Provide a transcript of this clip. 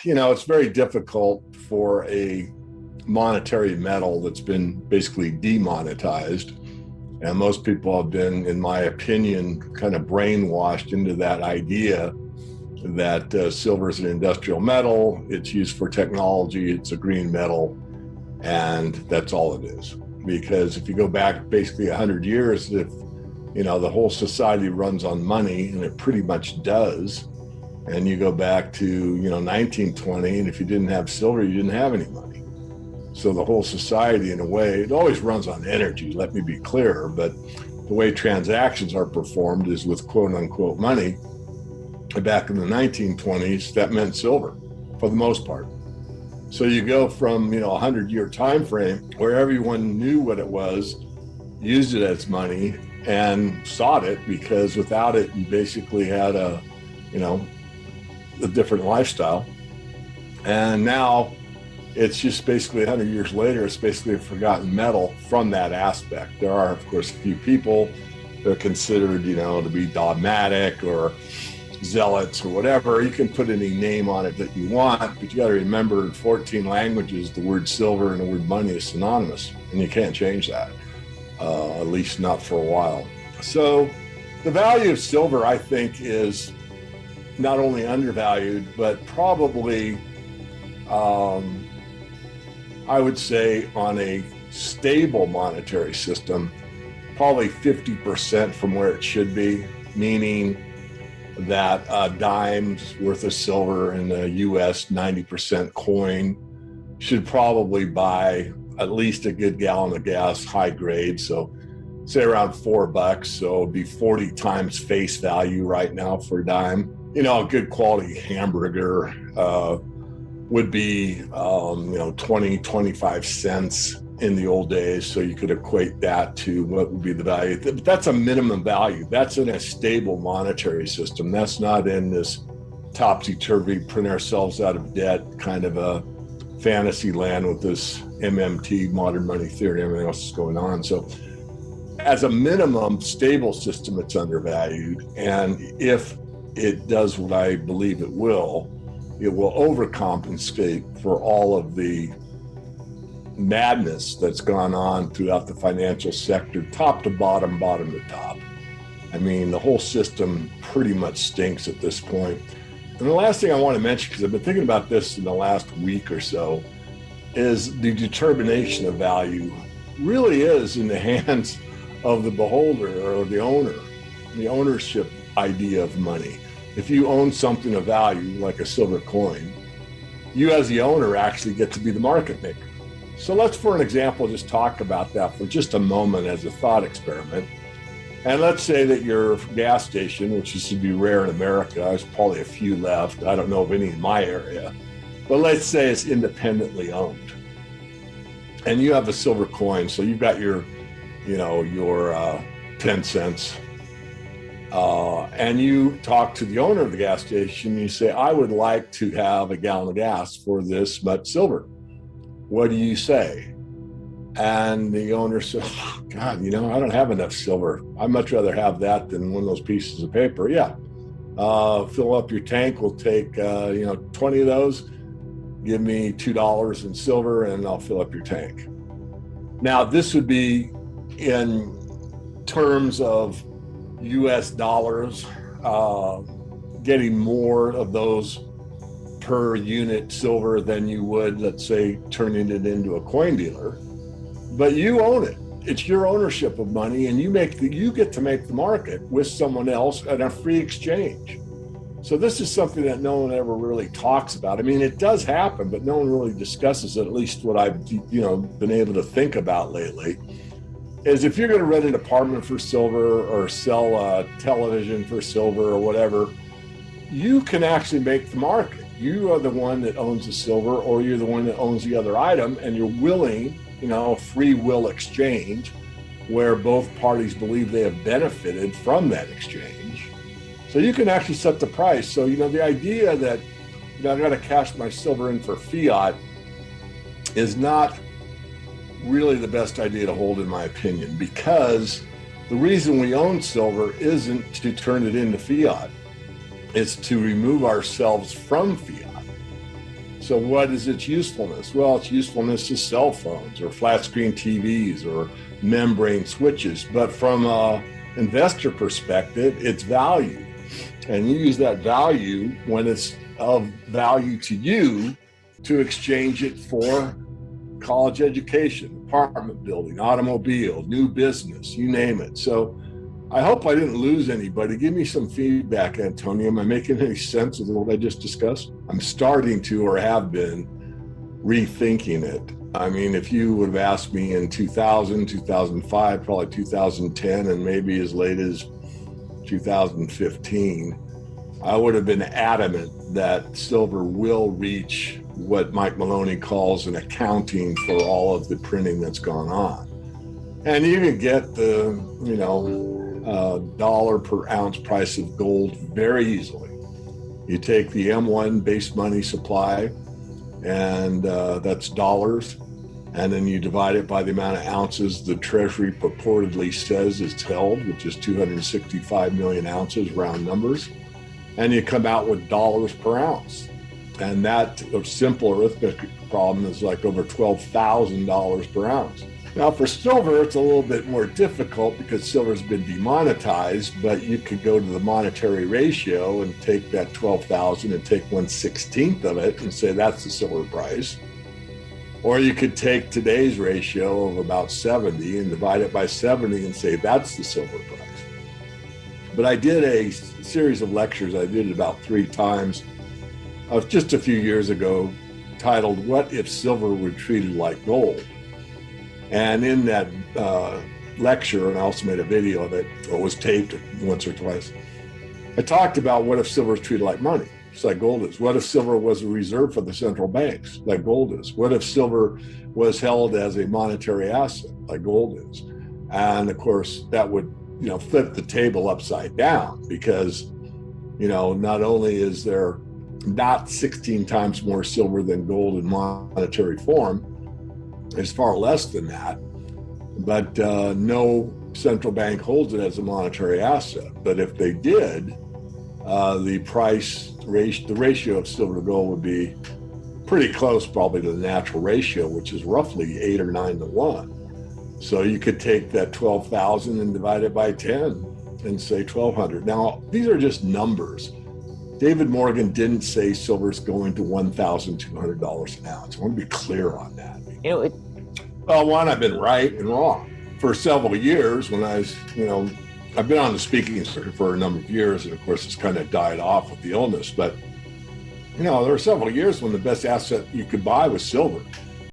it's very difficult for a monetary metal that's been basically demonetized. And most people have been, in my opinion, kind of brainwashed into that idea that silver is an industrial metal, it's used for technology, it's a green metal, and that's all it is. Because if you go back basically 100 years, if the whole society runs on money, and it pretty much does, and you go back to 1920, and if you didn't have silver, you didn't have any money. So the whole society, in a way, it always runs on energy, let me be clear, but the way transactions are performed is with quote unquote money. Back in the 1920s, that meant silver for the most part. So you go from, 100-year time frame where everyone knew what it was, used it as money, and sought it, because without it, you basically had a different lifestyle. And now it's just basically 100 years later, it's basically a forgotten metal from that aspect. There are, of course, a few people that are considered, to be dogmatic or zealots or whatever. You can put any name on it that you want, but you got to remember in 14 languages, the word silver and the word money is synonymous, and you can't change that, at least not for a while. So the value of silver, I think, is not only undervalued, but probably, I would say on a stable monetary system, probably 50% from where it should be, meaning that a dime's worth of silver in the US 90% coin should probably buy at least a good gallon of gas, high grade. So say around $4. So it'd be 40 times face value right now for a dime. A good quality hamburger would be 20, 25 cents in the old days. So you could equate that to what would be the value. That's a minimum value. That's in a stable monetary system. That's not in this topsy-turvy, print ourselves out of debt kind of a fantasy land with this MMT, modern money theory, and everything else is going on. So as a minimum stable system, it's undervalued. And if it does what I believe it will overcompensate for all of the madness that's gone on throughout the financial sector, top to bottom, bottom to top. I mean, the whole system pretty much stinks at this point. And the last thing I want to mention, because I've been thinking about this in the last week or so, is the determination of value really is in the hands of the beholder or the owner, the ownership idea of money. If you own something of value, like a silver coin, you as the owner actually get to be the market maker. So let's, for an example, just talk about that for just a moment as a thought experiment. And let's say that your gas station, which used to be rare in America, there's probably a few left. I don't know of any in my area, but let's say it's independently owned. And you have a silver coin, so you've got your 10 cents. And you talk to the owner of the gas station, you say, I would like to have a gallon of gas for this much silver. What do you say? And the owner says, oh, God, I don't have enough silver. I'd much rather have that than one of those pieces of paper. Yeah. Fill up your tank. We'll take, 20 of those. Give me $2 in silver and I'll fill up your tank. Now, this would be in terms of US dollars, getting more of those per unit silver than you would, let's say, turning it into a coin dealer. But you own it. It's your ownership of money, and you get to make the market with someone else at a free exchange. So this is something that no one ever really talks about. I mean, it does happen, but no one really discusses it, at least what I've been able to think about lately. Is if you're going to rent an apartment for silver or sell a television for silver or whatever, you can actually make the market. You are the one that owns the silver, or you're the one that owns the other item, and you're willing, a free will exchange where both parties believe they have benefited from that exchange. So you can actually set the price. So, the idea that I got to cash my silver in for fiat is not really the best idea to hold, in my opinion, because the reason we own silver isn't to turn it into fiat. It's to remove ourselves from fiat. So what is its usefulness? Well, its usefulness is cell phones or flat screen TVs or membrane switches. But from an investor perspective, it's value. And you use that value when it's of value to you to exchange it for college education, apartment building, automobile, new business, you name it. So I hope I didn't lose anybody. Give me some feedback, Antonio. Am I making any sense of what I just discussed? I'm starting to, or have been, rethinking it. I mean, if you would have asked me in 2000, 2005, probably 2010, and maybe as late as 2015, I would have been adamant that silver will reach what Mike Maloney calls an accounting for all of the printing that's gone on. And you can get the, dollar per ounce price of gold very easily. You take the M1 base money supply, and that's dollars, and then you divide it by the amount of ounces the Treasury purportedly says is held, which is 265 million ounces, round numbers, and you come out with dollars per ounce. And that simple arithmetic problem is like over $12,000 per ounce. Now for silver, it's a little bit more difficult because silver's been demonetized, but you could go to the monetary ratio and take that 12,000 and take 1/16 of it and say that's the silver price. Or you could take today's ratio of about 70 and divide it by 70 and say that's the silver price. But I did a series of lectures, I did it about 3 times, just a few years ago, titled, "What if Silver Were Treated Like Gold?" And in that lecture, and I also made a video of it, or it was taped once or twice, I talked about what if silver is treated like money, just like gold is. What if silver was a reserve for the central banks, like gold is? What if silver was held as a monetary asset, like gold is? And of course, that would, flip the table upside down because, not only is there not 16 times more silver than gold in monetary form, it's far less than that, but no central bank holds it as a monetary asset. But if they did, the ratio of silver to gold would be pretty close probably to the natural ratio, which is roughly 8 or 9 to 1. So you could take that 12,000 and divide it by 10 and say 1,200. Now, these are just numbers. David Morgan didn't say silver's going to $1,200 an ounce. I want to be clear on that. Well, one, I've been right and wrong. For several years when I was, I've been on the speaking circuit for a number of years, and of course it's kind of died off with the illness, but there were several years when the best asset you could buy was silver.